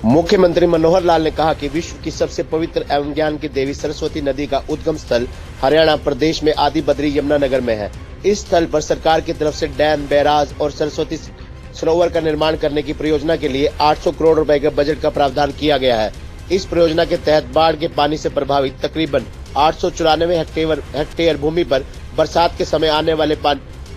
मुख्यमंत्री मनोहर लाल ने कहा कि विश्व की सबसे पवित्र एवं ज्ञान की देवी सरस्वती नदी का उद्गम स्थल हरियाणा प्रदेश में आदि बद्री यमुनानगर में है। इस स्थल पर सरकार की तरफ से डैम, बैराज और सरस्वती सरोवर का निर्माण करने की परियोजना के लिए 800 करोड़ रुपए के बजट का प्रावधान किया गया है। इस परियोजना के तहत बाढ़ के पानी से प्रभावित तकरीबन 894 हेक्टेयर भूमि पर बरसात के समय आने वाले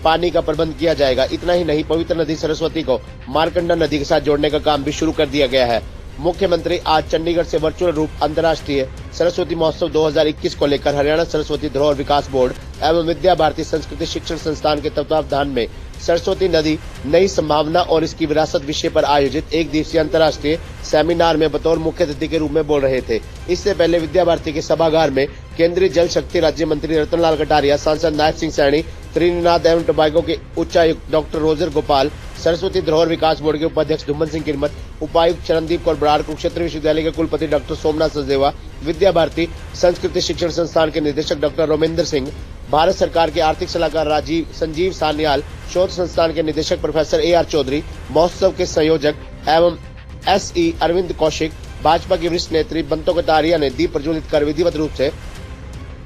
पानी का प्रबंध किया जाएगा। इतना ही नहीं, पवित्र नदी सरस्वती को मारकंडा नदी के साथ जोड़ने का काम भी शुरू कर दिया गया है। मुख्यमंत्री आज चंडीगढ़ से वर्चुअल रूप अंतर्राष्ट्रीय सरस्वती महोत्सव 2021 को लेकर हरियाणा सरस्वती धरोहर विकास बोर्ड एवं विद्या भारती संस्कृति शिक्षण संस्थान के तत्वावधान में सरस्वती नदी नई संभावना और इसकी विरासत विषय पर आयोजित एक दिवसीय अंतर्राष्ट्रीय सेमिनार में बतौर मुख्य अतिथि के रूप में बोल रहे थे। इससे पहले विद्या भारती के सभागार में केंद्रीय जल शक्ति राज्य मंत्री रतनलाल कटारिया, सांसद नायब सिंह सैनी, त्रिनिदाद एवं टोबैगो के उच्चायुक्त डॉक्टर रोजर गोपाल, सरस्वती धरोहर विकास बोर्ड के उपाध्यक्ष धुम्मन सिंह किरमत, उपायुक्त चरणदीप कौर बराड़, कुरुक्षेत्र विश्वविद्यालय के कुलपति डॉक्टर सोमनाथ सचदेवा, विद्या भारती संस्कृति शिक्षण संस्थान के निदेशक डॉक्टर रोमेंद्र सिंह, भारत सरकार के आर्थिक सलाहकार संजीव सान्याल, शोध संस्थान के निदेशक प्रोफेसर AR चौधरी, महोत्सव के संयोजक एवं SE अरविंद कौशिक, भाजपा की वरिष्ठ नेत्री बंतो कटारिया ने दीप प्रज्वलित कर विधिवत रूप से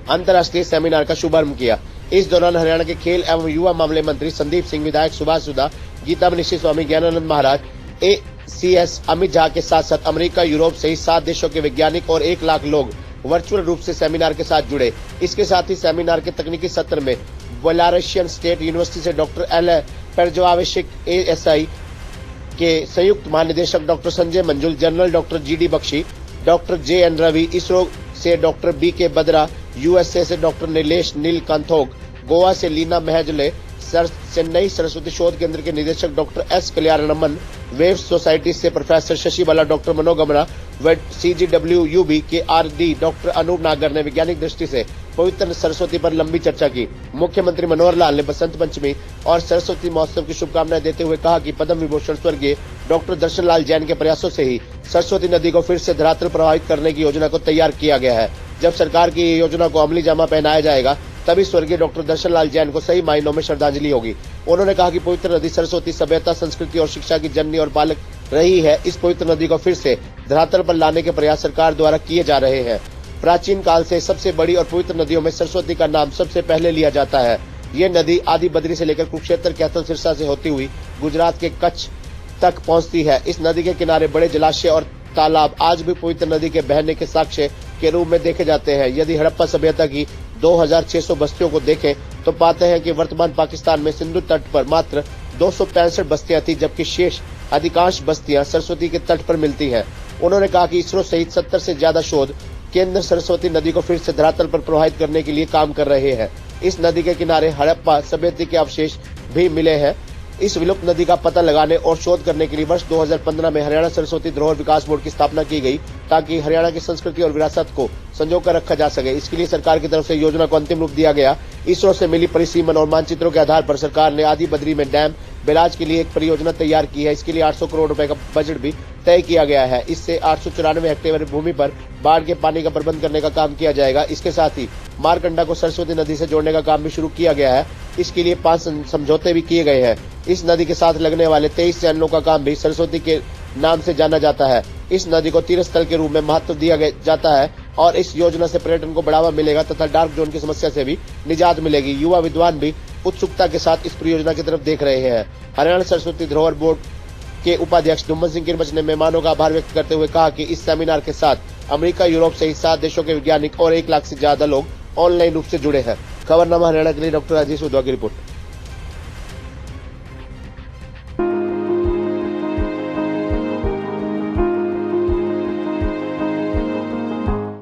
अंतर्राष्ट्रीय सेमिनार का शुभारंभ किया। इस दौरान हरियाणा के खेल एवं युवा मामले मंत्री संदीप सिंह, विधायक सुभाष सुधा, गीता मनीषी स्वामी, ज्ञानानंद महाराज, ACS अमित झा के साथ साथ अमेरिका, यूरोप सहित 7 देशों के वैज्ञानिक और 1 लाख लोग वर्चुअल रूप से सेमिनार के साथ जुड़े। इसके साथ ही सेमिनार के तकनीकी सत्र में बेलारूसियन स्टेट यूनिवर्सिटी से डॉक्टर L पेरजोवाविशिक, ASI के संयुक्त महानिदेशक doctor Sanjay Manjul, general doctor GD Bakshi, doctor JN Ravi, ISRO से डॉक्टर BK बद्रा, USA से डॉक्टर नीलेश नीलकांथोग, गोवा से लीना महजले, चेन्नई सरस्वती शोध केंद्र के निदेशक डॉक्टर S कल्याणमन, वेव सोसाइटी से प्रोफेसर शशि बाला, डॉक्टर मनोगमना व CGWUB के RD डॉक्टर अनूप नागर ने वैज्ञानिक दृष्टि से पवित्र सरस्वती पर लंबी चर्चा की। मुख्यमंत्री मनोहर लाल ने बसंत पंचमी और सरस्वती महोत्सव की शुभकामनाएं देते हुए कहा कि पद्म विभूषण स्वर्गीय डॉक्टर दर्शन लाल जैन के प्रयासों से ही सरस्वती नदी को फिर से धरातल प्रभावित करने की योजना को तैयार किया गया है। जब सरकार की ये योजना को अमली जामा पहनाया जाएगा तभी स्वर्गीय डॉक्टर दर्शन लाल जैन को सही मायनों में श्रद्धांजलि होगी। उन्होंने कहा कि पवित्र नदी सरस्वती सभ्यता, संस्कृति और शिक्षा की जननी और पालक रही है। इस पवित्र नदी को फिर से धरातल पर लाने के प्रयास सरकार द्वारा किए जा रहे हैं। प्राचीन काल से सबसे बड़ी और पवित्र नदियों में सरस्वती का नाम सबसे पहले लिया जाता है। ये नदी आदि बद्री से लेकर कुरुक्षेत्र, कैथल, सिरसा से होती हुई गुजरात के कच्छ तक पहुंचती है। इस नदी के किनारे बड़े जलाशय और तालाब आज भी पवित्र नदी के बहने के साक्ष्य के रूप में देखे जाते हैं। यदि हड़प्पा सभ्यता की 2600 बस्तियों को देखें तो पाते हैं कि वर्तमान पाकिस्तान में सिंधु तट पर मात्र 265 बस्तियां थी, जबकि शेष अधिकांश बस्तियां सरस्वती के तट पर मिलती हैं। उन्होंने कहा कि इसरो सहित 70 से ज्यादा शोध केंद्र सरस्वती नदी को फिर से धरातल पर प्रवाहित करने के लिए काम कर रहे हैं। इस नदी के किनारे हड़प्पा सभ्यता के अवशेष भी मिले हैं। इस विलुप्त नदी का पता लगाने और शोध करने के लिए वर्ष 2015 में हरियाणा सरस्वती धरोहर विकास बोर्ड की स्थापना की गई, ताकि हरियाणा की संस्कृति और विरासत को संजोकर रखा जा सके। इसके लिए सरकार की तरफ से योजना को अंतिम रूप दिया गया। इसरो से मिली परिसीमन और मानचित्रों के आधार पर सरकार ने आदि बद्री में डैम, बैराज के लिए एक परियोजना तैयार की है। इसके लिए 800 करोड़ रुपए का बजट भी तय किया गया है। इससे 894 हेक्टेयर भूमि पर बाढ़ के पानी का प्रबंध करने का काम किया जाएगा। इसके साथ ही मारकंडा को सरस्वती नदी से जोड़ने का काम भी शुरू किया गया है। इसके लिए 5 समझौते भी किए गए हैं। इस नदी के साथ लगने वाले 23 चैनलों का काम भी सरस्वती के नाम से जाना जाता है। इस नदी को तीर्थ स्थल के रूप में महत्व दिया जाता है और इस योजना से पर्यटन को बढ़ावा मिलेगा तथा डार्क जोन की समस्या से भी निजात मिलेगी। युवा विद्वान भी उत्सुकता के साथ इस परियोजना की तरफ देख रहे हैं। हरियाणा सरस्वती धरोहर बोर्ड के उपाध्यक्ष धुम्मन सिंह किरमत ने मेहमानों का आभार व्यक्त करते हुए कहा कि इस सेमिनार के साथ अमेरिका, यूरोप सहित 7 देशों के वैज्ञानिक और 1 लाख से ज्यादा लोग ऑनलाइन रूप से जुड़े हैं। खबरनामा हरियाणा के लिए डॉक्टर राजेश उद्वा की रिपोर्ट।